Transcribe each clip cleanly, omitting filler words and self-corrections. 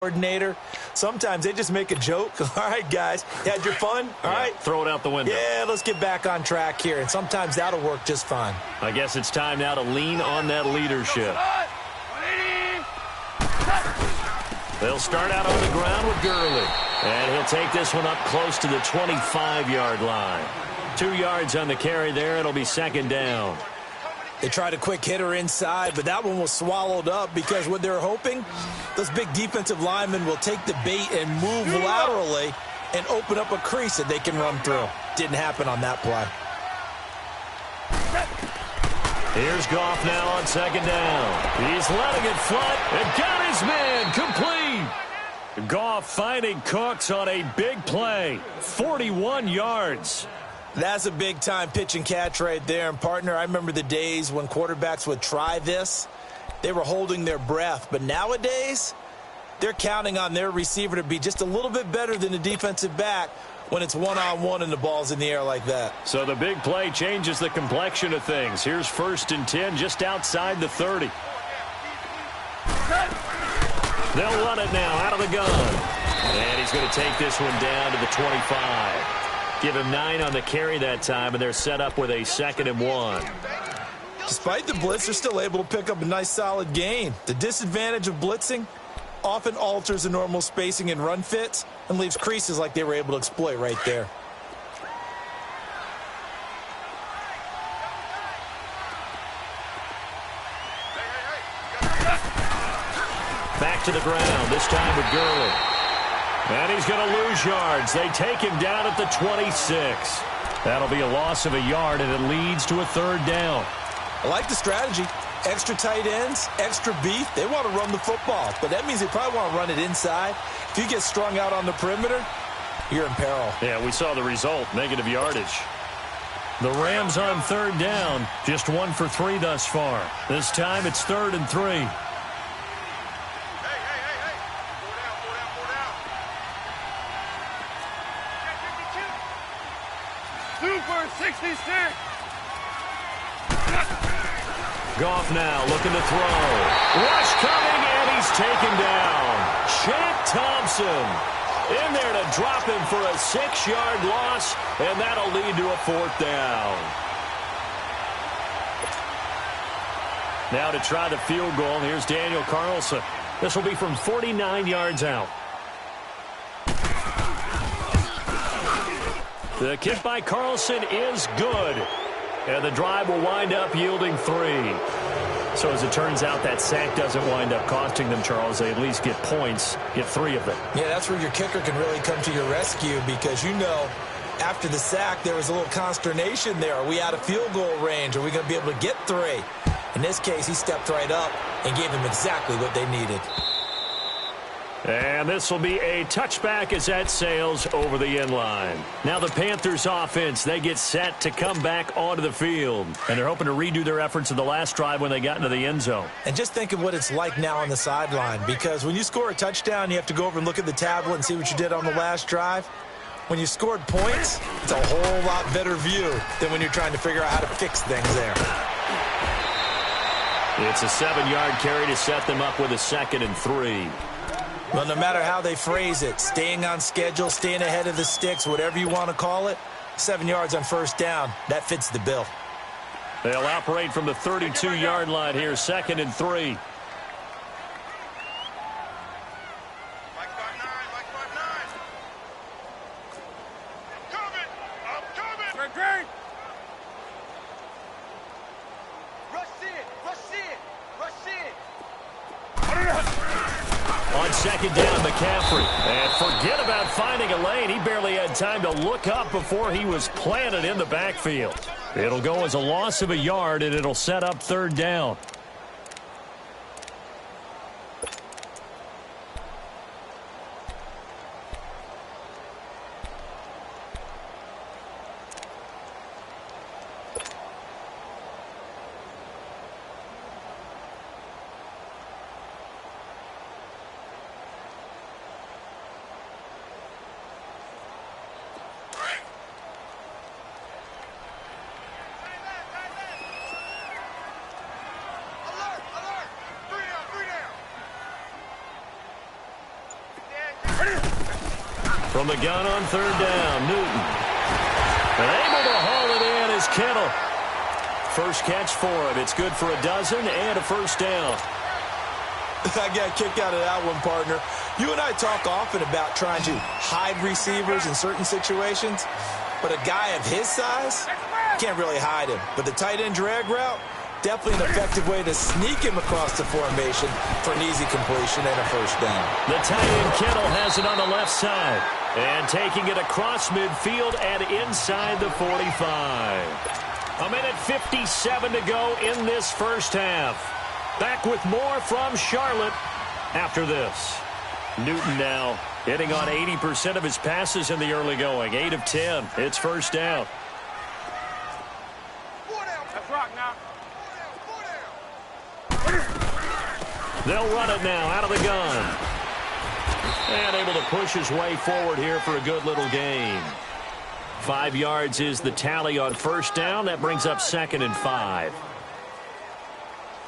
coordinator. Sometimes they just make a joke. All right, guys, you had your fun? All right. Throw it out the window. Yeah, let's get back on track here. And sometimes that'll work just fine. I guess it's time now to lean on that leadership. They'll start out on the ground with Gurley. And he'll take this one up close to the 25-yard line. 2 yards on the carry there. It'll be second down. They tried a quick hitter inside, but that one was swallowed up because what they're hoping, those big defensive linemen will take the bait and move laterally and open up a crease that they can run through. Didn't happen on that play. Here's Goff now on second down. He's letting it fly and got his man complete. Goff finding Cooks on a big play. 41 yards. That's a big-time pitch and catch right there. And, partner, I remember the days when quarterbacks would try this. They were holding their breath. But nowadays, they're counting on their receiver to be just a little bit better than the defensive back when it's one-on-one and the ball's in the air like that. So the big play changes the complexion of things. Here's 1st and 10 just outside the 30. They'll run it now out of the gun. And he's going to take this one down to the 25. Give him 9 on the carry that time, and they're set up with a 2nd and 1. Despite the blitz, they're still able to pick up a nice, solid gain. The disadvantage of blitzing often alters the normal spacing and run fits and leaves creases like they were able to exploit right there. Back to the ground, this time with Gurley. And he's going to lose yards. They take him down at the 26. That'll be a loss of a yard, and it leads to a 3rd down. I like the strategy. Extra tight ends, extra beef. They want to run the football, but that means they probably want to run it inside. If you get strung out on the perimeter, you're in peril. Yeah, we saw the result, negative yardage. The Rams on 3rd down, just 1 for 3 thus far. This time it's 3rd and 3. Super 66. Goff now looking to throw. Rush coming, and he's taken down. Chant Thompson in there to drop him for a 6-yard loss, and that'll lead to a 4th down. Now to try the field goal, here's Daniel Carlson. This will be from 49 yards out. The kick by Carlson is good. And the drive will wind up yielding 3. So as it turns out, that sack doesn't wind up costing them, Charles. They at least get points, get 3 of them. Yeah, that's where your kicker can really come to your rescue because, you know, after the sack, there was a little consternation there. Are we out of field goal range? Are we going to be able to get 3? In this case, he stepped right up and gave them exactly what they needed. And this will be a touchback as that sails over the end line. Now the Panthers offense, they get set to come back onto the field. And they're hoping to redo their efforts in the last drive when they got into the end zone. And just think of what it's like now on the sideline. Because when you score a touchdown, you have to go over and look at the tablet and see what you did on the last drive. When you scored points, it's a whole lot better view than when you're trying to figure out how to fix things there. It's a 7-yard carry to set them up with a 2nd and 3. Well, no matter how they phrase it, staying on schedule, staying ahead of the sticks, whatever you want to call it, 7 yards on 1st down, that fits the bill. They'll operate from the 32-yard line here, 2nd and 3. On 2nd down, McCaffrey. And forget about finding a lane. He barely had time to look up before he was planted in the backfield. It'll go as a loss of a yard, and it'll set up 3rd down. From the gun on third down, Newton. And able to haul it in is Kittle. First catch for him. It's good for a dozen and a first down. I got a kick out of that one, partner. You and I talk often about trying to hide receivers in certain situations, but a guy of his size, can't really hide him. But the tight end drag route, definitely an effective way to sneak him across the formation for an easy completion and a first down. The tight end Kittle has it on the left side. And taking it across midfield and inside the 45. A minute 57 to go in this first half. Back with more from Charlotte after this. Newton now hitting on 80% of his passes in the early going. 8 of 10. It's first down. Let's rock now. They'll run it now out of the gun. And able to push his way forward here for a good little gain. 5 yards is the tally on first down. That brings up 2nd and 5.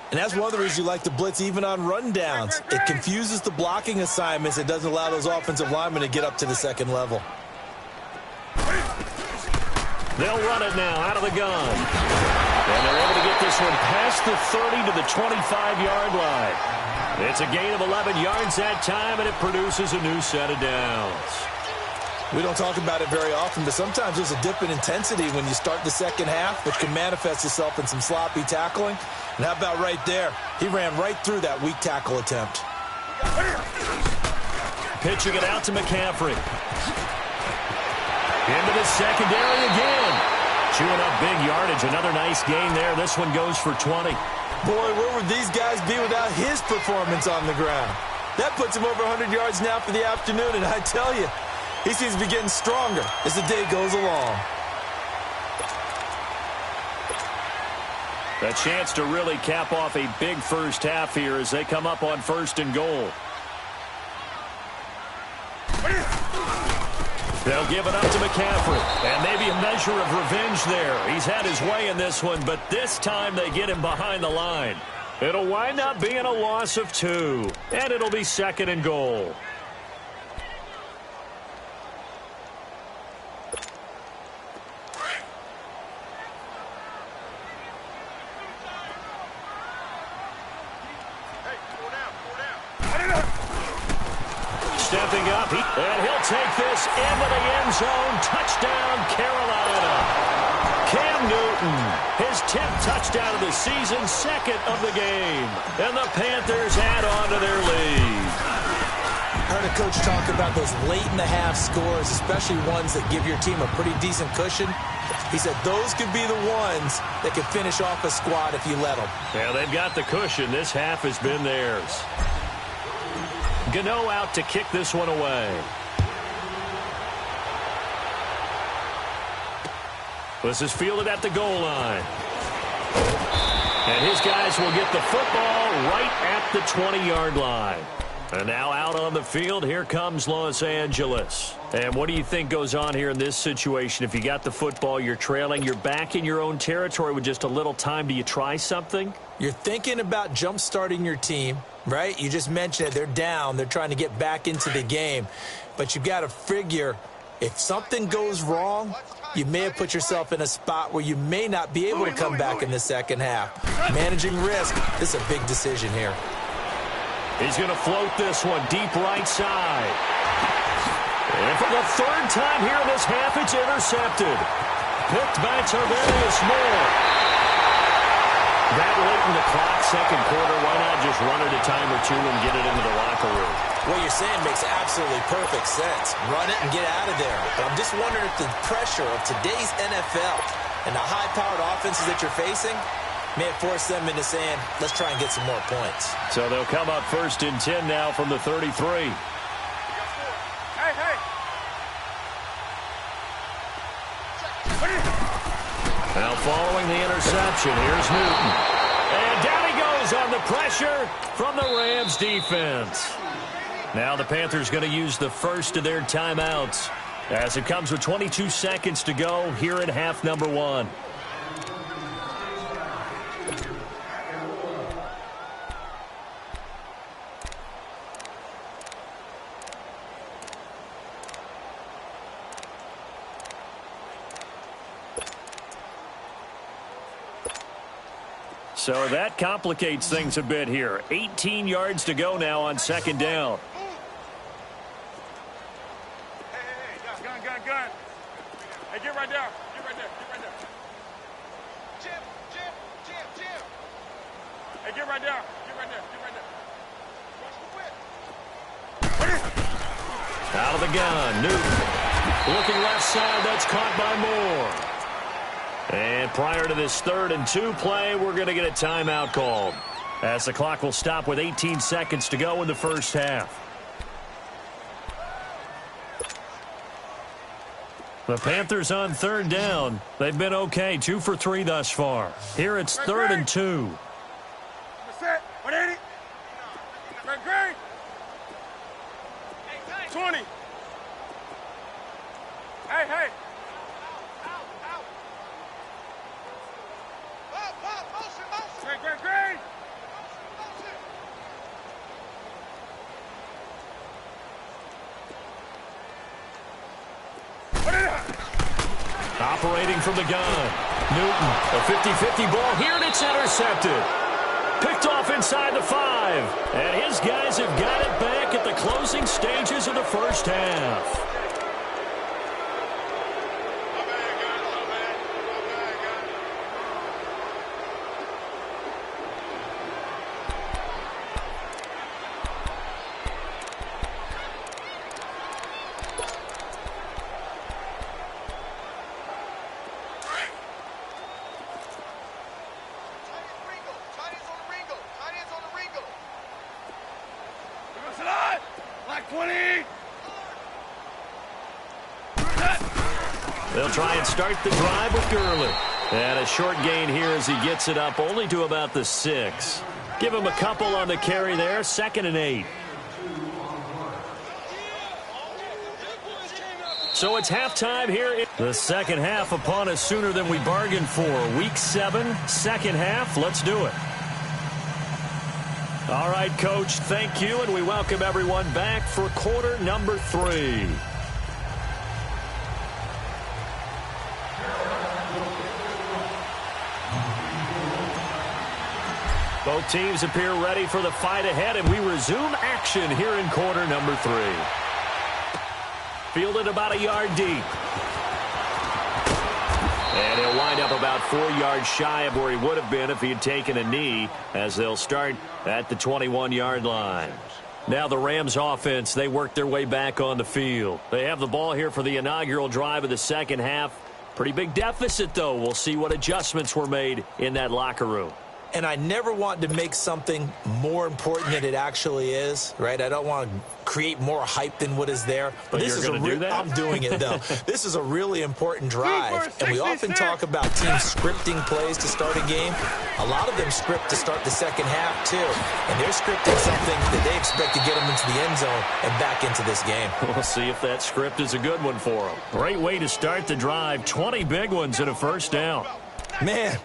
And that's one of the reasons you like to blitz even on rundowns. It confuses the blocking assignments. It doesn't allow those offensive linemen to get up to the second level. They'll run it now out of the gun. And they're able to get this one past the 30 to the 25-yard line. It's a gain of 11 yards that time, and it produces a new set of downs. We don't talk about it very often, but sometimes there's a dip in intensity when you start the second half, which can manifest itself in some sloppy tackling. And how about right there? He ran right through that weak tackle attempt. Pitching it out to McCaffrey. Into the secondary again. Chewing up big yardage. Another nice gain there. This one goes for 20. Boy, where would these guys be without his performance on the ground? That puts him over 100 yards now for the afternoon, and I tell you, he seems to be getting stronger as the day goes along. A chance to really cap off a big first half here as they come up on 1st and goal. They'll give it up to McCaffrey. And maybe a measure of revenge there. He's had his way in this one, but this time they get him behind the line. It'll wind up being a loss of 2. And it'll be 2nd and goal. Stepping up, and he'll take this into the end zone. Touchdown, Carolina. Cam Newton, his 10th touchdown of the season, 2nd of the game. And the Panthers add on to their lead. I heard a coach talk about those late-in-the-half scores, especially ones that give your team a pretty decent cushion. He said those could be the ones that could finish off a squad if you let them. Yeah, they've got the cushion. This half has been theirs. Gano out to kick this one away. This is fielded at the goal line. And his guys will get the football right at the 20-yard line. And now out on the field, here comes Los Angeles. And what do you think goes on here in this situation? If you got the football, you're trailing, you're back in your own territory with just a little time. Do you try something? You're thinking about jump-starting your team, right? You just mentioned it. They're down. They're trying to get back into the game. But you've got to figure if something goes wrong, you may have put yourself in a spot where you may not be able to come back in the second half. Managing risk, this is a big decision here. He's going to float this one deep right side. And for the 3rd time here in this half, it's intercepted. Picked by Tarvarius Moore. That late in the clock, 2nd quarter, why not just run it a time or two and get it into the locker room? What you're saying makes absolutely perfect sense. Run it and get out of there. But I'm just wondering if the pressure of today's NFL and the high-powered offenses that you're facing may have forced them into saying, let's try and get some more points. So they'll come up 1st and 10 now from the 33. Hey. Now following the interception, here's Newton. And down he goes on the pressure from the Rams defense. Now the Panthers going to use the first of their timeouts as it comes with 22 seconds to go here in half number 1. So that complicates things a bit here. 18 yards to go now on second down. Gun. Hey, get right there. Get right there. Jim. Hey, get right there. Watch the whip. Out of the gun, Newton. Looking left side, that's caught by Moore. And prior to this 3rd and 2 play, we're going to get a timeout called, as the clock will stop with 18 seconds to go in the first half. The Panthers on 3rd down. They've been okay, 2 for 3 thus far. Here it's 3rd and 2. 180. 20. Hey. Great. Operating from the gun. Newton, a 50-50 ball here, and it's intercepted. Picked off inside the 5. And his guys have got it back at the closing stages of the first half. They'll try and start the drive with Gurley. And a short gain here as he gets it up only to about the 6. Give him a couple on the carry there. 2nd and 8. So it's halftime here. The second half upon us sooner than we bargained for. Week 7, second half. Let's do it. All right, Coach, thank you, and we welcome everyone back for quarter number 3. Both teams appear ready for the fight ahead, and we resume action here in quarter number 3. Fielded about a yard deep. And he'll wind up about 4 yards shy of where he would have been if he had taken a knee, as they'll start at the 21-yard line. Now the Rams offense, they work their way back on the field. They have the ball here for the inaugural drive of the second half. Pretty big deficit, though. We'll see what adjustments were made in that locker room. And I never want to make something more important than it actually is, right? I don't want to create more hype than what is there. But this is going to do that? I'm doing it, though. This is a really important drive. And we often talk about teams scripting plays to start a game. A lot of them script to start the second half, too. And they're scripting something that they expect to get them into the end zone and back into this game. We'll see if that script is a good one for them. Great way to start the drive. 20 big ones and a first down. Man.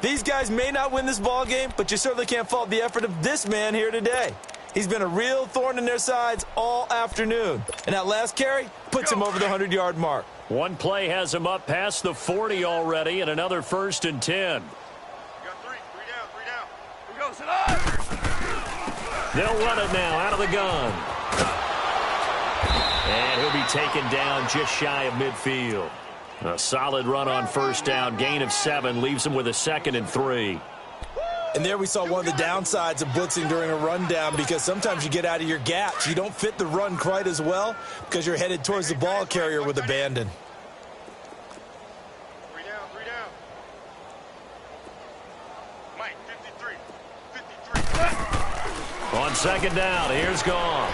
These guys may not win this ball game, but you certainly can't fault the effort of this man here today. He's been a real thorn in their sides all afternoon. And that last carry puts him over the 100-yard mark. One play has him up past the 40 already, and another 1st and 10. You got three down. Here we go, sit up. They'll run it now out of the gun. And he'll be taken down just shy of midfield. A solid run on first down, gain of 7, leaves him with a 2nd and 3. And there we saw one of the downsides of blitzing during a rundown, because sometimes you get out of your gaps. You don't fit the run quite as well because you're headed towards the ball carrier with abandon. Three down. Mike, 53. On second down, here's Goff.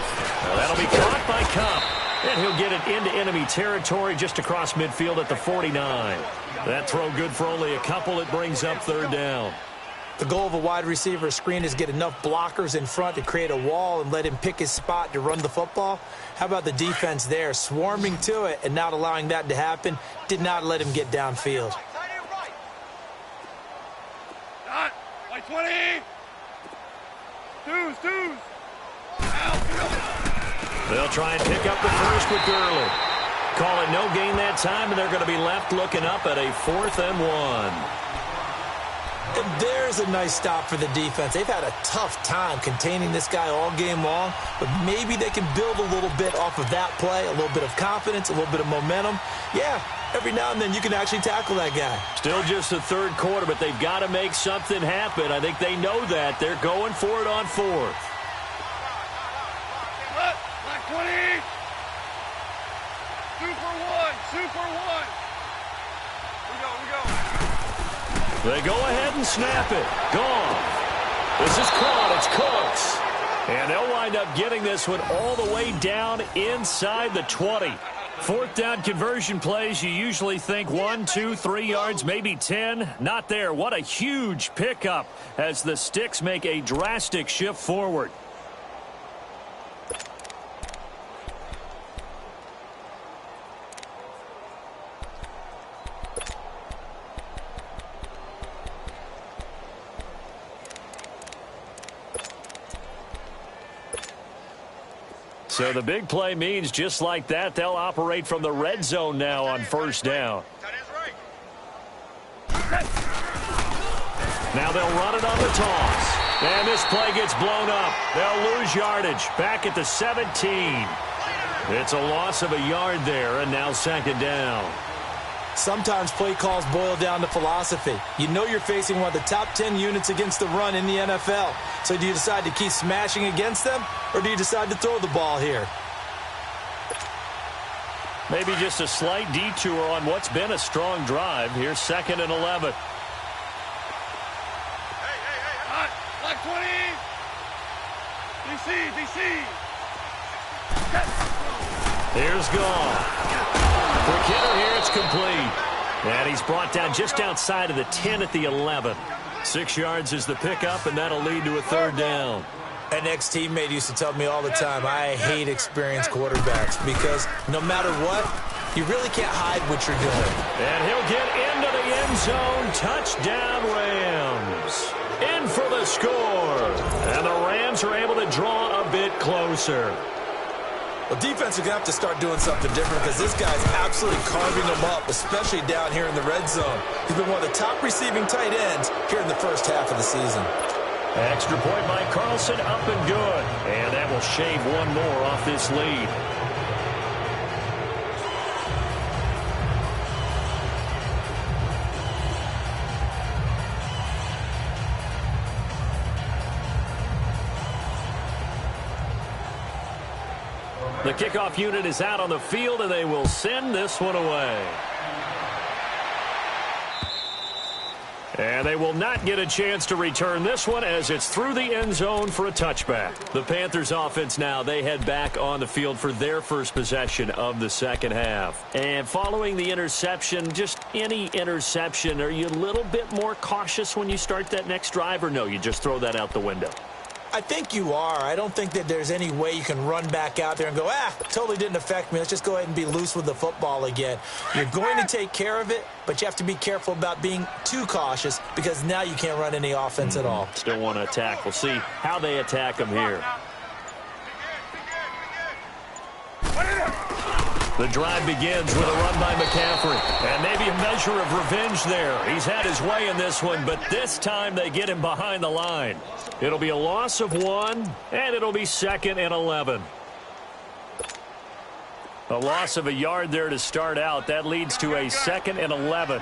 That'll be caught by Cup. And he'll get it into enemy territory just across midfield at the 49. That throw good for only a couple. It brings up 3rd down. The goal of a wide receiver screen is get enough blockers in front to create a wall and let him pick his spot to run the football. How about the defense there, swarming to it and not allowing that to happen? Did not let him get downfield. Dot, like 20. Twos. They'll try and pick up the first with Gurley. Call it no gain that time, and they're going to be left looking up at a 4th and 1. And there's a nice stop for the defense. They've had a tough time containing this guy all game long, but maybe they can build a little bit off of that play, a little bit of confidence, a little bit of momentum. Yeah, every now and then you can actually tackle that guy. Still just the third quarter, but they've got to make something happen. I think they know that. They're going for it on fourth. Black 20. Super one. We go. They go ahead and snap it. Gone. This is caught. It's Cooks. And they'll wind up getting this one all the way down inside the 20. Fourth down conversion plays, you usually think 1, 2, 3 yards, maybe 10. Not there. What a huge pickup as the Sticks make a drastic shift forward. So the big play means just like that, they'll operate from the red zone now on first down. Now they'll run it on the toss. And this play gets blown up. They'll lose yardage back at the 17. It's a loss of a yard there, and now second down. Sometimes play calls boil down to philosophy. You know you're facing one of the top 10 units against the run in the NFL. So do you decide to keep smashing against them, or do you decide to throw the ball here? Maybe just a slight detour on what's been a strong drive. Here's 2nd and 11. Hey. Black 20. DC. Here's Gone. Quick hitter here, it's complete. And he's brought down just outside of the 10 at the 11. 6 yards is the pickup, and that'll lead to a third down. An ex-teammate used to tell me all the time, I hate experienced quarterbacks because no matter what, you really can't hide what you're doing. And he'll get into the end zone. Touchdown, Rams. In for the score. And the Rams are able to draw a bit closer. Well, defense are going to have to start doing something different because this guy's absolutely carving them up, especially down here in the red zone. He's been one of the top receiving tight ends here in the first half of the season. Extra point by Carlson, up and good. And that will shave one more off this lead. The kickoff unit is out on the field, and they will send this one away. And they will not get a chance to return this one as it's through the end zone for a touchback. The Panthers offense now, they head back on the field for their first possession of the second half. And following the interception, just any interception, are you a little bit more cautious when you start that next drive, or no, you just throw that out the window? I think you are. I don't think that there's any way you can run back out there and go, totally didn't affect me. Let's just go ahead and be loose with the football again. You're going to take care of it, but you have to be careful about being too cautious because now you can't run any offense at all. Still want to attack. We'll see how they attack them here. The drive begins with a run by McCaffrey. And maybe a measure of revenge there. He's had his way in this one, but this time they get him behind the line. It'll be a loss of 1, and it'll be 2nd and 11. A loss of a yard there to start out. That leads to a 2nd and 11.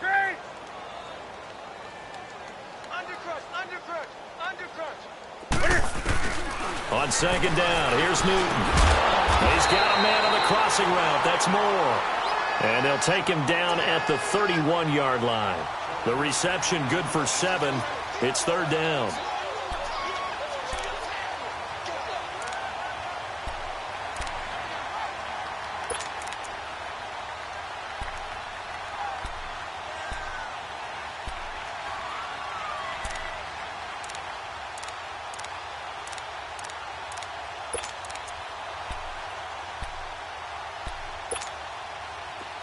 Great. Undercrutch. On second down, here's Newton. He's got a man on the crossing route. That's Moore. And they'll take him down at the 31-yard line. The reception good for 7. It's third down.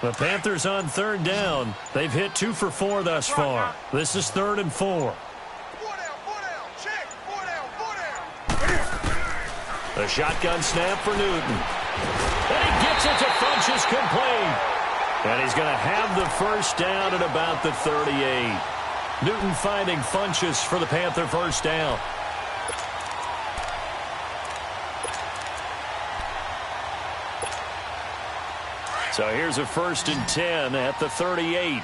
The Panthers on third down. They've hit 2 for 4 thus far. This is 3rd and 4. 4 down. Check. 4 down. A shotgun snap for Newton. And he gets it to Funchess complete. And he's going to have the first down at about the 38. Newton finding Funchess for the Panther first down. So here's a 1st and 10 at the 38.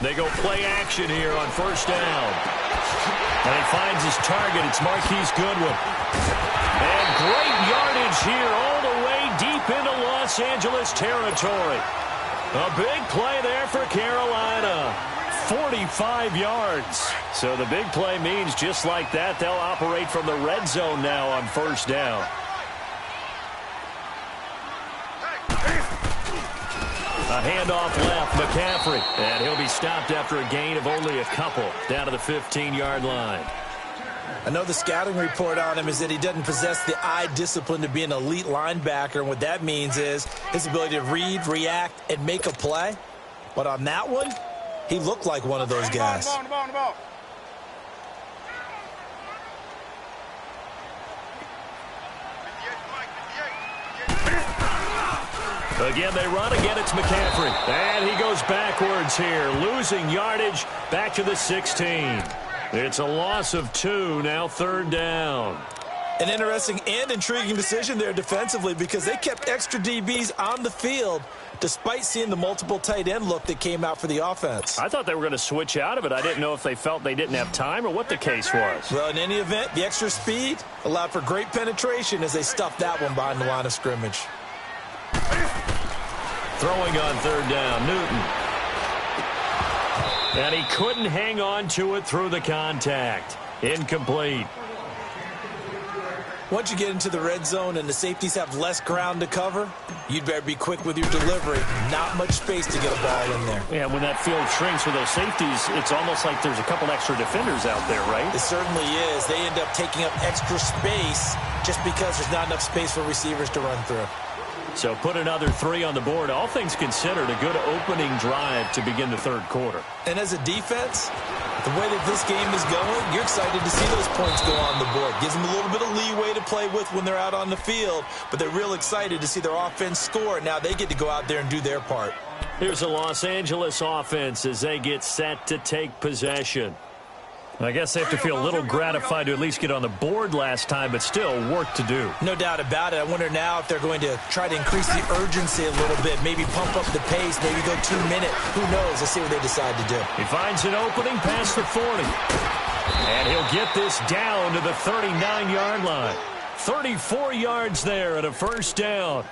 They go play action here on 1st down. And he finds his target. It's Marquise Goodwin. And great yardage here all the way deep into Los Angeles territory. A big play there for Carolina. 45 yards. So the big play means just like that, they'll operate from the red zone now on 1st down. A handoff left, McCaffrey. And he'll be stopped after a gain of only a couple down to the 15-yard line. I know the scouting report on him is that he doesn't possess the eye discipline to be an elite linebacker. And what that means is his ability to read, react, and make a play. But on that one, he looked like one of those guys. Again, they run. Again, it's McCaffrey. And he goes backwards here, losing yardage back to the 16. It's a loss of 2, now 3rd down. An interesting and intriguing decision there defensively because they kept extra DBs on the field despite seeing the multiple tight end look that came out for the offense. I thought they were going to switch out of it. I didn't know if they felt they didn't have time or what the case was. Well, in any event, the extra speed allowed for great penetration as they stuffed that one behind the line of scrimmage. Throwing on 3rd down, Newton. And he couldn't hang on to it through the contact. Incomplete. Once you get into the red zone and the safeties have less ground to cover, you'd better be quick with your delivery. Not much space to get a ball in there. Yeah, when that field shrinks with those safeties, it's almost like there's a couple extra defenders out there, right? It certainly is. They end up taking up extra space just because there's not enough space for receivers to run through. So put another 3 on the board. All things considered, a good opening drive to begin the 3rd quarter. And as a defense, the way that this game is going, you're excited to see those points go on the board. Gives them a little bit of leeway to play with when they're out on the field, but they're real excited to see their offense score. Now they get to go out there and do their part. Here's a Los Angeles offense as they get set to take possession. I guess they have to feel a little gratified to at least get on the board last time, but still work to do. No doubt about it. I wonder now if they're going to try to increase the urgency a little bit, maybe pump up the pace, maybe go 2-minute. Who knows? Let's see what they decide to do. He finds an opening past the 40. And he'll get this down to the 39-yard line. 34 yards there at a 1st down.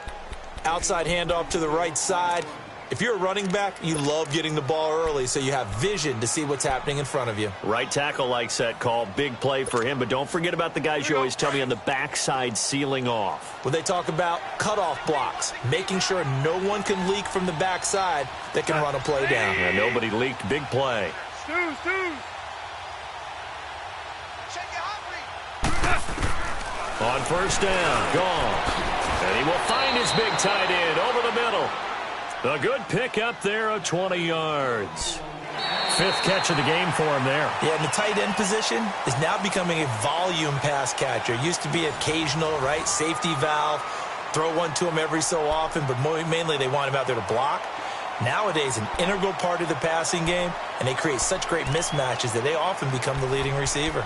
Outside handoff to the right side. If you're a running back, you love getting the ball early so you have vision to see what's happening in front of you. Right tackle likes that call. Big play for him, but don't forget about the guys you always tell me on the backside sealing off. When they talk about cutoff blocks, making sure no one can leak from the backside that can run a play down. Yeah, nobody leaked. Big play. On 1st down, gone. And he will find his big tight end over the middle. A good pick up there of 20 yards. 5th catch of the game for him there. Yeah, and the tight end position is now becoming a volume pass catcher. Used to be occasional, right? Safety valve. Throw one to him every so often, but mainly they want him out there to block. Nowadays, an integral part of the passing game, and they create such great mismatches that they often become the leading receiver.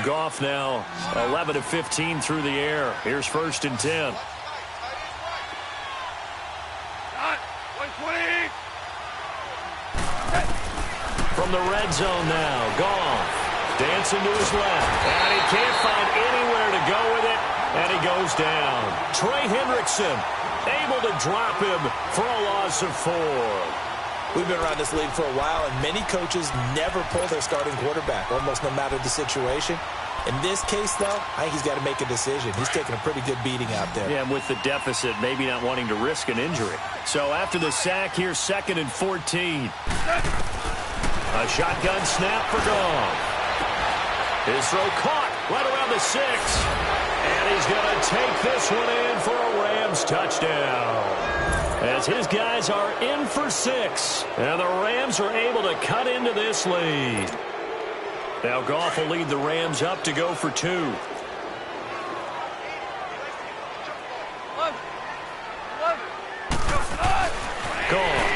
Goff now 11 of 15 through the air. Here's 1st and 10. From the red zone now, Goff dancing to his left, and he can't find anywhere to go with it, and he goes down. Trey Hendrickson able to drop him for a loss of 4. We've been around this league for a while, and many coaches never pull their starting quarterback, almost no matter the situation. In this case, though, I think he's got to make a decision. He's taking a pretty good beating out there. Yeah, and with the deficit, maybe not wanting to risk an injury. So after the sack, here's 2nd and 14. A shotgun snap for Goff. His throw caught right around the 6. And he's going to take this one in for a Rams touchdown. as his guys are in for 6. And the Rams are able to cut into this lead. Now Goff will lead the Rams up to go for 2. Gone.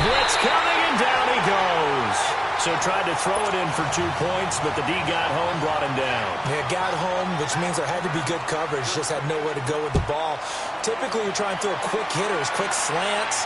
Blitz coming, and down he goes. So tried to throw it in for 2 points, but the D got home, brought him down. Yeah, got home, which means there had to be good coverage. Just had nowhere to go with the ball. Typically, you're trying to throw quick hitters, quick slants,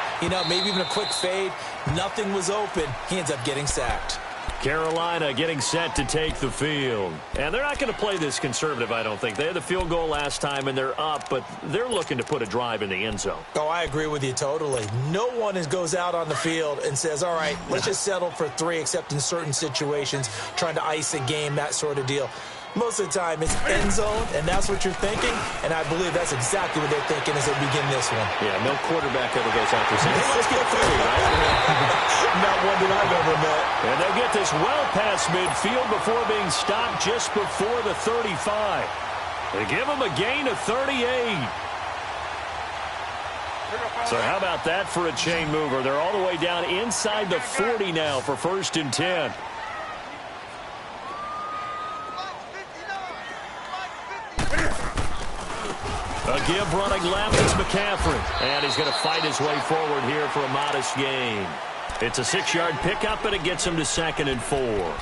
maybe even a quick fade. Nothing was open. He ends up getting sacked. Carolina getting set to take the field. And they're not going to play this conservative, I don't think. They had the field goal last time, and they're up, but they're looking to put a drive in the end zone. Oh, I agree with you totally. No one goes out on the field and says, all right, let's just settle for 3, except in certain situations, trying to ice a game, that sort of deal. Most of the time, it's end zone, and that's what you're thinking, and I believe that's exactly what they're thinking as they begin this one. Yeah, no quarterback ever goes out there saying, hey, let's get 3, right? Not one that I've ever met. And they'll get this well past midfield before being stopped just before the 35. They give them a gain of 38. So how about that for a chain mover? They're all the way down inside the 40 now for 1st and 10. A give running left is McCaffrey. And he's going to fight his way forward here for a modest gain. It's a 6-yard pickup, and it gets him to 2nd and 4.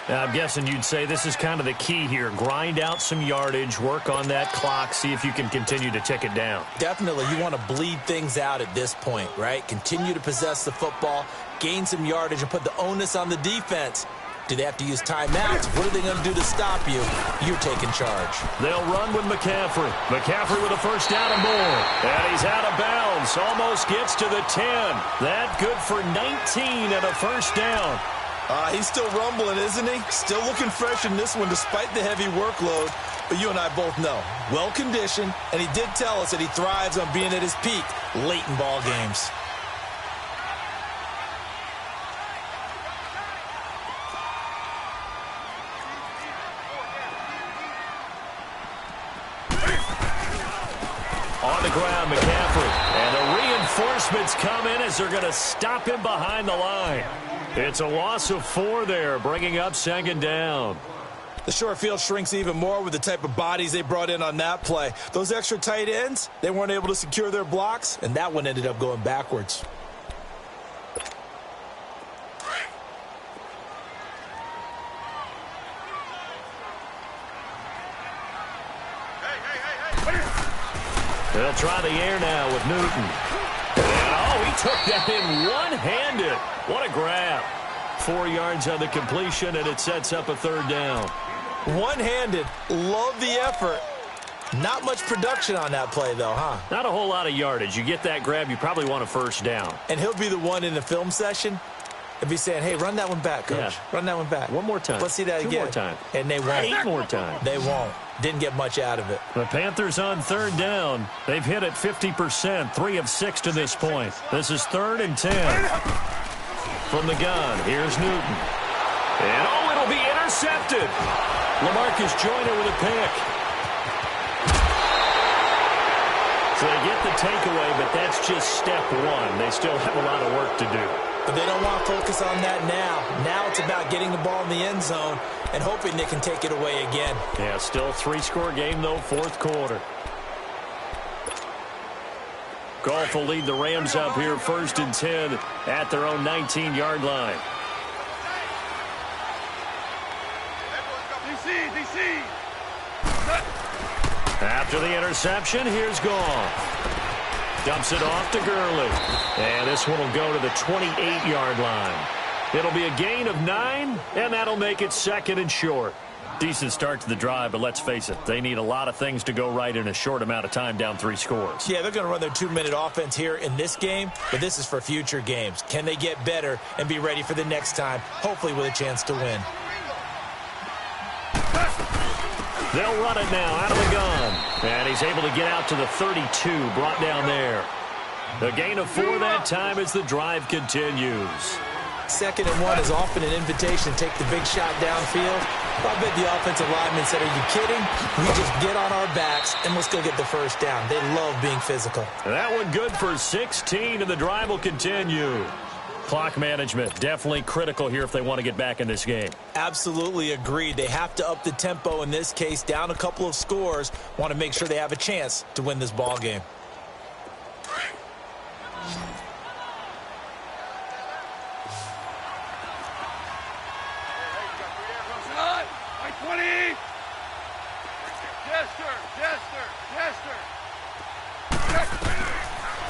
I'm guessing you'd say this is kind of the key here. Grind out some yardage, work on that clock, see if you can continue to tick it down. Definitely. You want to bleed things out at this point, right? Continue to possess the football, gain some yardage, and put the onus on the defense. Do they have to use timeouts? What are they going to do to stop you? You're taking charge. They'll run with McCaffrey. McCaffrey with a 1st down and more. And he's out of bounds. Almost gets to the 10. That good for 19 and a 1st down. He's still rumbling, isn't he? Still looking fresh in this one despite the heavy workload. But you and I both know, well-conditioned, and he did tell us that he thrives on being at his peak late in ball games. On the ground, McCaffrey. And the reinforcements come in as they're going to stop him behind the line. It's a loss of 4 there, bringing up 2nd down. The short field shrinks even more with the type of bodies they brought in on that play. Those extra tight ends, they weren't able to secure their blocks, and that one ended up going backwards. They'll try the air now with Newton. And, he took that in one-handed. What a grab. 4 yards on the completion, and it sets up a 3rd down. One-handed. Love the effort. Not much production on that play, though, huh? Not a whole lot of yardage. You get that grab, you probably want a 1st down. And he'll be the one in the film session and be saying, hey, run that one back, Coach. Yeah. Run that one back. One more time. Let's see that 2 again. more time. And they won't. 8 more times. They won't. Didn't get much out of it. The Panthers on 3rd down. They've hit it 50%, 3 of 6 to this point. This is 3rd and 10. From the gun, here's Newton. And, it'll be intercepted. LaMarcus Joyner with a pick. So they get the takeaway, but that's just step 1. They still have a lot of work to do. But they don't want to focus on that now. Now it's about getting the ball in the end zone and hoping they can take it away again. Yeah, still a 3-score game, though, 4th quarter. Goff will lead the Rams up here 1st and 10 at their own 19-yard line. DC. After the interception, here's Goff. Dumps it off to Gurley. And this one will go to the 28-yard line. It'll be a gain of 9, and that'll make it 2nd and short. Decent start to the drive, but let's face it, they need a lot of things to go right in a short amount of time, down 3 scores. Yeah, they're going to run their 2-minute offense here in this game, but this is for future games. Can they get better and be ready for the next time, hopefully with a chance to win? They'll run it now out of the gun. And he's able to get out to the 32, brought down there. A gain of 4 that time as the drive continues. 2nd and 1 is often an invitation to take the big shot downfield. I bet the offensive lineman said, are you kidding? We just get on our backs and let's go get the first down. They love being physical. That one good for 16, and the drive will continue. Clock management, definitely critical here if they want to get back in this game. Absolutely agreed. They have to up the tempo in this case, down a couple of scores. Want to make sure they have a chance to win this ball game.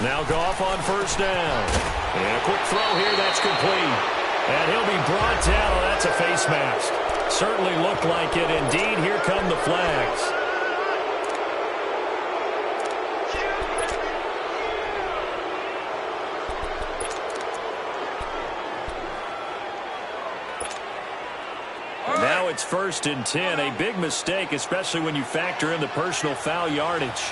Now Goff on first down. And a quick throw here, that's complete. And he'll be brought down. Oh, that's a face mask. Certainly looked like it. Indeed, here come the flags. And now it's 1st and 10. A big mistake, especially when you factor in the personal foul yardage.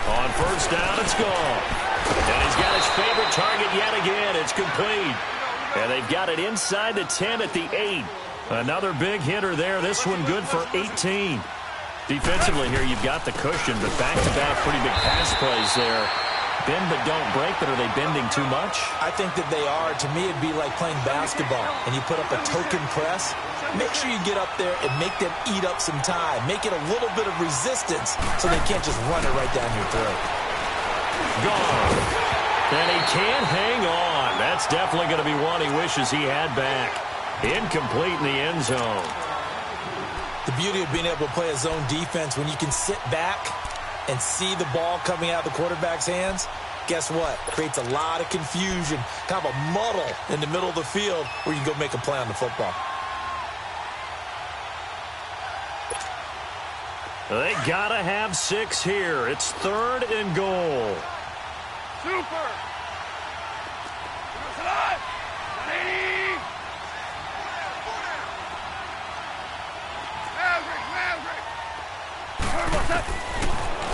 On first down, it's gone. And he's got his favorite target yet again. It's complete. And they've got it inside the 10 at the 8. Another big hitter there. This one good for 18. Defensively here, you've got the cushion, but back-to-back pretty big pass plays there. Bend but don't break, but are they bending too much? I think that they are. To me, it'd be like playing basketball, and you put up a token press. Make sure you get up there and make them eat up some time. Make it a little bit of resistance so they can't just run it right down your throat. Gone. And he can't hang on. That's definitely going to be one he wishes he had back. Incomplete in the end zone. The beauty of being able to play a zone defense when you can sit back and see the ball coming out of the quarterback's hands, guess what? Creates a lot of confusion, kind of a muddle in the middle of the field where you can go make a play on the football. They gotta have 6 here. It's 3rd and goal. Super!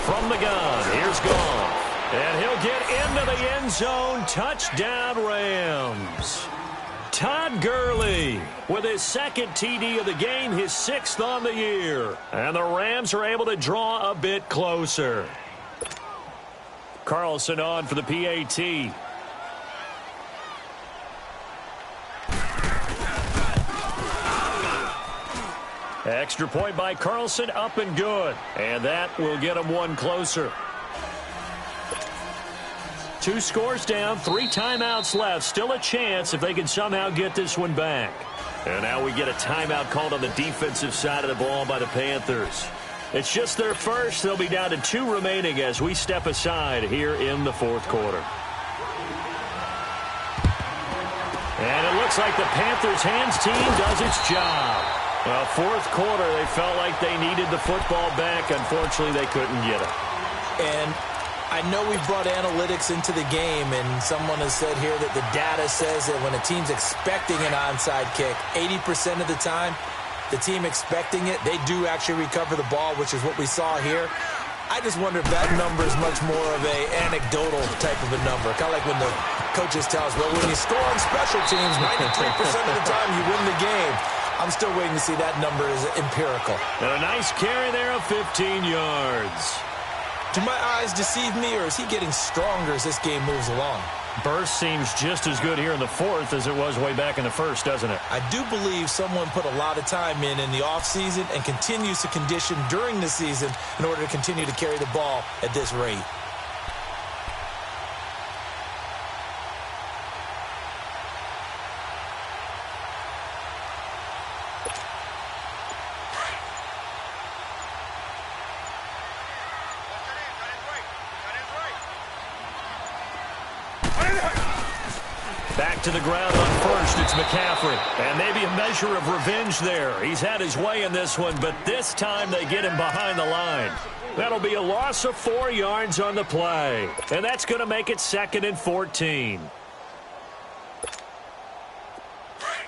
From the gun, here's Goff. And he'll get into the end zone. Touchdown, Rams. Todd Gurley with his 2nd TD of the game, his 6th on the year. And the Rams are able to draw a bit closer. Carlson on for the PAT. Extra point by Carlson, up and good. And that will get him one closer. 2 scores down, 3 timeouts left. Still a chance if they can somehow get this one back. And now we get a timeout called on the defensive side of the ball by the Panthers. It's just their first. They'll be down to 2 remaining as we step aside here in the 4th quarter. And it looks like the Panthers' hands team does its job. Well, 4th quarter, they felt like they needed the football back. Unfortunately, they couldn't get it. And I know we've brought analytics into the game, and someone has said here that the data says that when a team's expecting an onside kick, 80% of the time, the team expecting it, they do actually recover the ball, which is what we saw here. I just wonder if that number is much more of a anecdotal type of a number. Kind of like when the coaches tell us, well, when you score on special teams, 93% of the time you win the game. I'm still waiting to see that number is empirical. And a nice carry there of 15 yards. Do my eyes deceive me, or is he getting stronger as this game moves along? Burst seems just as good here in the 4th as it was way back in the 1st, doesn't it? I do believe someone put a lot of time in the offseason and continues to condition during the season in order to continue to carry the ball at this rate. Back to the ground on first, it's McCaffrey. And maybe a measure of revenge there. He's had his way in this one, but this time they get him behind the line. That'll be a loss of 4 yards on the play. And that's going to make it 2nd and 14.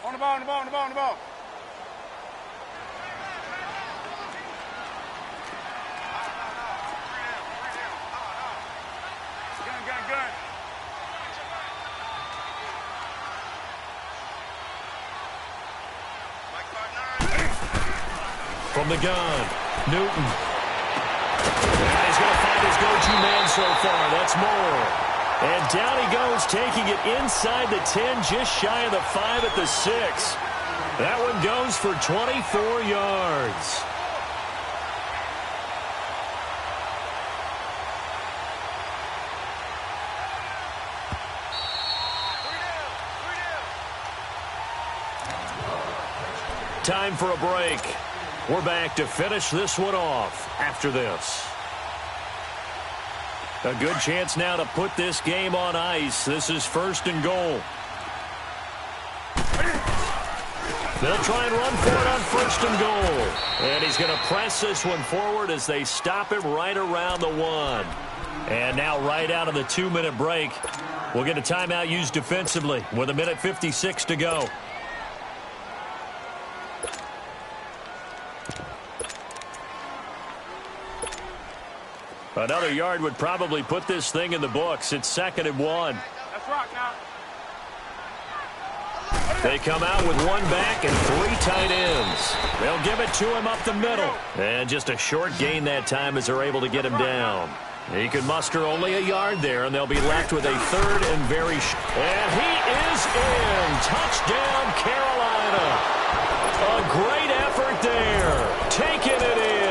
On the ball, on the ball, on the ball, on the ball. gun. From the gun, Newton. And he's going to find his go-to man so far. That's Moore. And down he goes, taking it inside the 10, just shy of the 5 at the 6. That one goes for 24 yards. Time for a break. We're back to finish this one off after this. A good chance now to put this game on ice. This is 1st and goal. They'll try and run for it on 1st and goal. And he's going to press this one forward as they stop him right around the 1. And now right out of the 2-minute break, we'll get a timeout used defensively with 1:56 to go. Another yard would probably put this thing in the books. It's 2nd and 1. Let's rock now. They come out with 1 back and 3 tight ends. They'll give it to him up the middle. And just a short gain that time as they're able to get him down. He can muster only a yard there, and they'll be left with a 3rd and very short. And he is in. Touchdown, Carolina. A great effort there. Taking it in.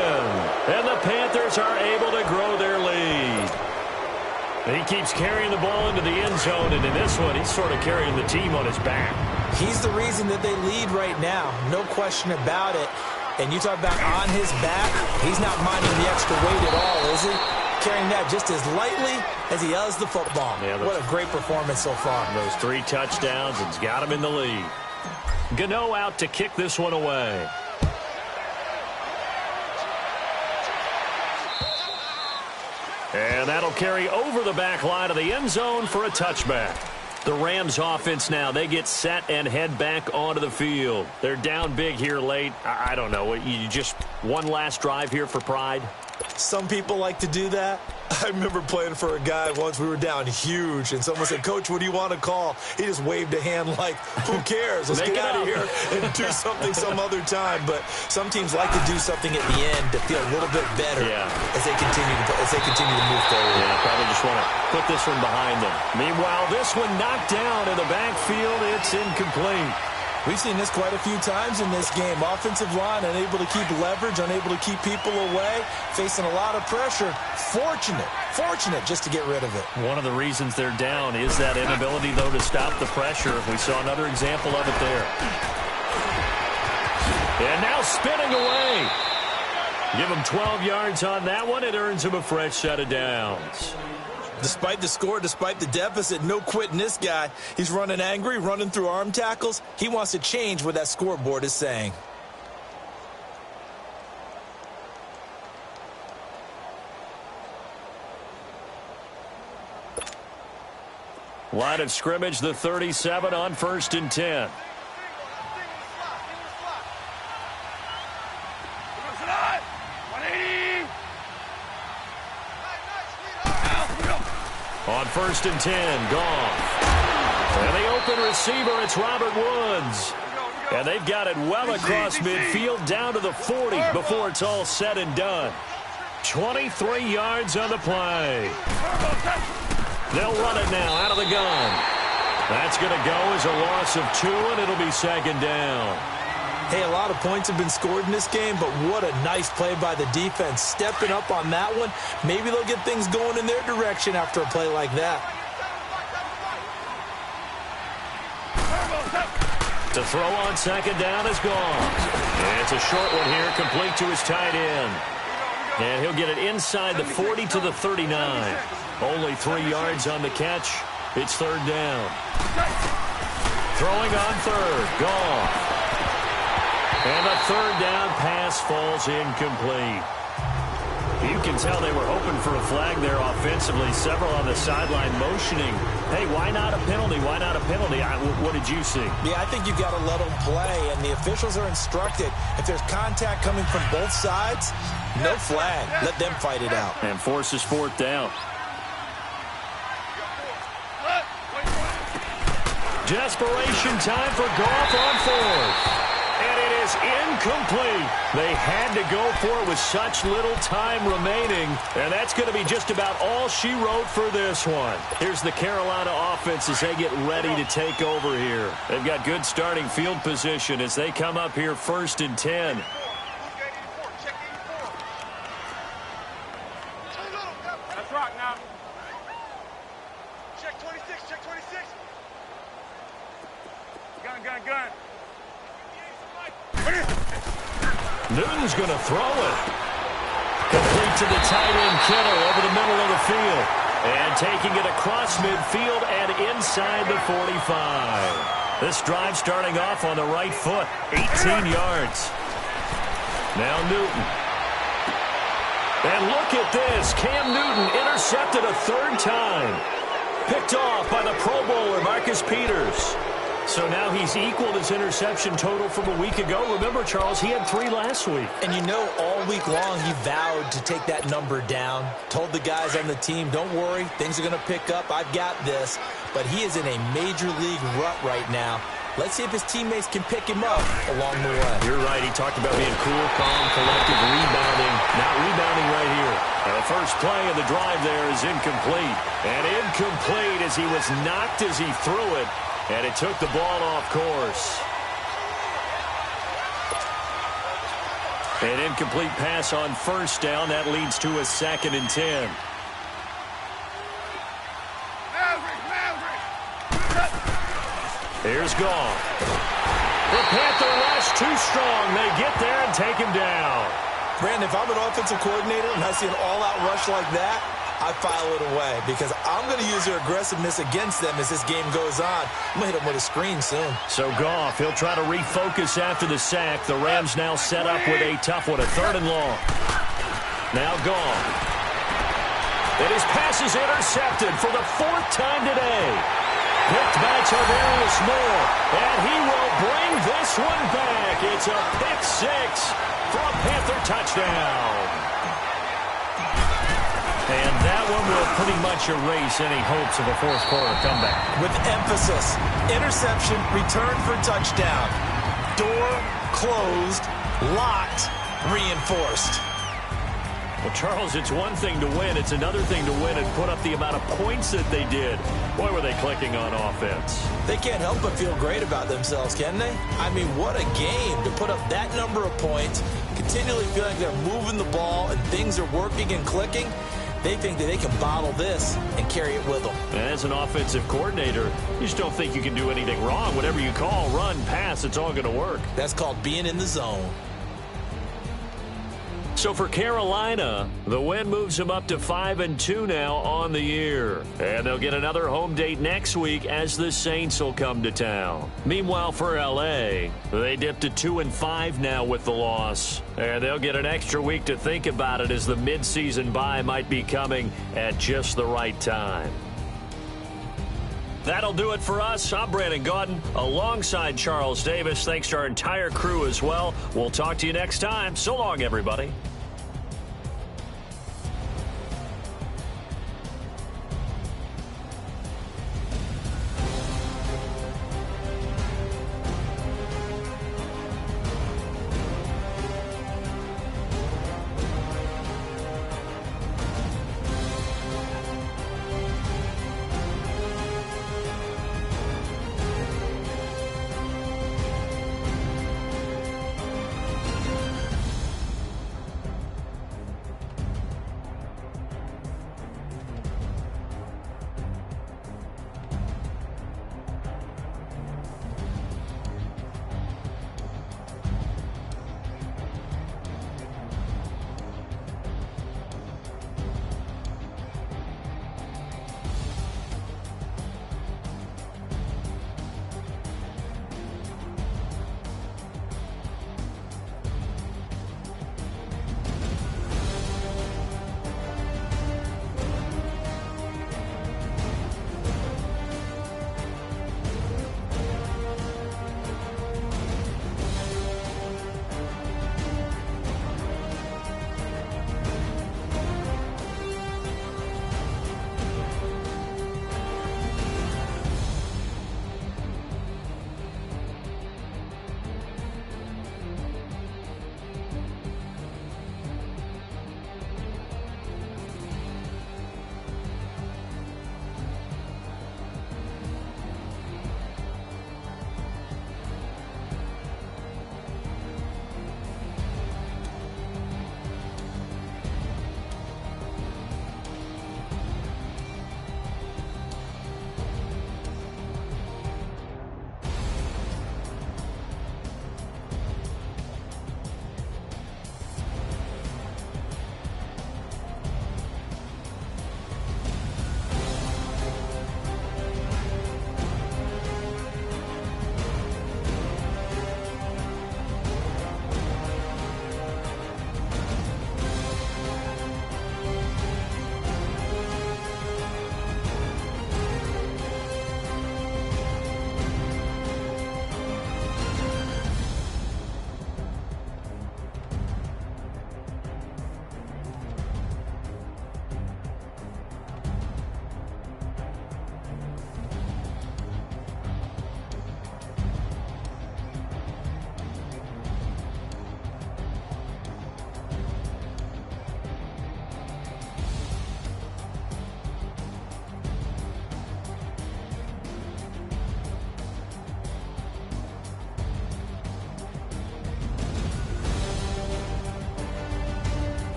And the Panthers are able to grow their lead. He keeps carrying the ball into the end zone, and in this one, he's sort of carrying the team on his back. He's the reason that they lead right now. No question about it. And you talk about on his back, he's not minding the extra weight at all, is he? Carrying that just as lightly as he does the football. Yeah, what a great performance so far. Those 3 touchdowns, it's got him in the lead. Gano out to kick this one away. And that'll carry over the back line of the end zone for a touchback. The Rams offense now, they get set and head back onto the field. They're down big here late. I don't know. You just one last drive here for pride? Some people like to do that. I remember playing for a guy once. We were down huge, and someone said, "Coach, what do you want to call?" He just waved a hand like, who cares? Let's get out of here and do something some other time. But some teams like to do something at the end to feel a little bit better as they continue to move forward. Yeah, probably just want to put this one behind them. Meanwhile, this one knocked down in the backfield. It's incomplete. We've seen this quite a few times in this game. Offensive line unable to keep leverage, unable to keep people away, facing a lot of pressure. Fortunate just to get rid of it. One of the reasons they're down is that inability, though, to stop the pressure. We saw another example of it there. And now spinning away. Give him 12 yards on that one. It earns him a fresh set of downs. Despite the score, despite the deficit, no quitting this guy. He's running angry, running through arm tackles. He wants to change what that scoreboard is saying. Line of scrimmage, the 37 on 1st and 10. On 1st and 10, Goff. And the open receiver, it's Robert Woods. And they've got it well across midfield down to the 40 before it's all said and done. 23 yards on the play. They'll run it now out of the gun. That's going to go as a loss of 2, and it'll be 2nd down. Hey, a lot of points have been scored in this game, but what a nice play by the defense. Stepping up on that one. Maybe they'll get things going in their direction after a play like that. To throw on 2nd down is gone. And it's a short one here, complete to his tight end. And he'll get it inside the 40 to the 39. Only 3 yards on the catch. It's 3rd down. Throwing on 3rd, Goff. And the 3rd down pass falls incomplete. You can tell they were hoping for a flag there offensively. Several on the sideline motioning. Hey, why not a penalty? Why not a penalty? What did you see? Yeah, I think you've got to let them play, and the officials are instructed. If there's contact coming from both sides, no flag. Let them fight it out. And forces 4th down. Desperation time for Goff on fourth. And it is incomplete. They had to go for it with such little time remaining. And that's going to be just about all she wrote for this one. Here's the Carolina offense as they get ready to take over here. They've got good starting field position as they come up here 1st and 10. That's right now. Check 26, check 26. Gun. Newton's going to throw it. Complete to the tight end Kittle over the middle of the field. And taking it across midfield and inside the 45. This drive starting off on the right foot. 18 yards. Now Newton. And look at this. Cam Newton intercepted a 3rd time. Picked off by the Pro Bowler Marcus Peters. So now he's equaled his interception total from a week ago. Remember, Charles, he had 3 last week. And you know, all week long he vowed to take that number down. Told the guys on the team, don't worry, things are going to pick up. I've got this. But he is in a major league rut right now. Let's see if his teammates can pick him up along the way. You're right. He talked about being cool, calm, collective, rebounding. Not rebounding right here. And the first play of the drive there is incomplete. And incomplete as he was knocked as he threw it. And it took the ball off course. An incomplete pass on 1st down. That leads to a 2nd and 10. Here's Goff. The Panther rush too strong. They get there and take him down. Brandon, if I'm an offensive coordinator and I see an all-out rush like that, I file it away because I'm going to use their aggressiveness against them as this game goes on. I'm going to hit them with a screen soon. So Goff, he'll try to refocus after the sack. The Rams now set up with a tough one, a 3rd and long. Now Goff. And his pass is intercepted for the 4th time today. Picked by Tavarius Moore, and he will bring this one back. It's a pick 6 for a Panther touchdown. And that one will pretty much erase any hopes of a 4th quarter comeback. With emphasis, interception, return for touchdown. Door closed, locked, reinforced. Well, Charles, it's one thing to win. It's another thing to win and put up the amount of points that they did. Boy, were they clicking on offense. They can't help but feel great about themselves, can they? I mean, what a game to put up that number of points, continually feeling like they're moving the ball and things are working and clicking. They think that they can bottle this and carry it with them. As an offensive coordinator, you just don't think you can do anything wrong. Whatever you call, run, pass, it's all going to work. That's called being in the zone. So for Carolina, the win moves them up to 5-2 now on the year. And they'll get another home date next week as the Saints will come to town. Meanwhile, for L.A., they dipped to 2-5 now with the loss. And they'll get an extra week to think about it as the midseason bye might be coming at just the right time. That'll do it for us. I'm Brandon Gaudin alongside Charles Davis. Thanks to our entire crew as well. We'll talk to you next time. So long, everybody.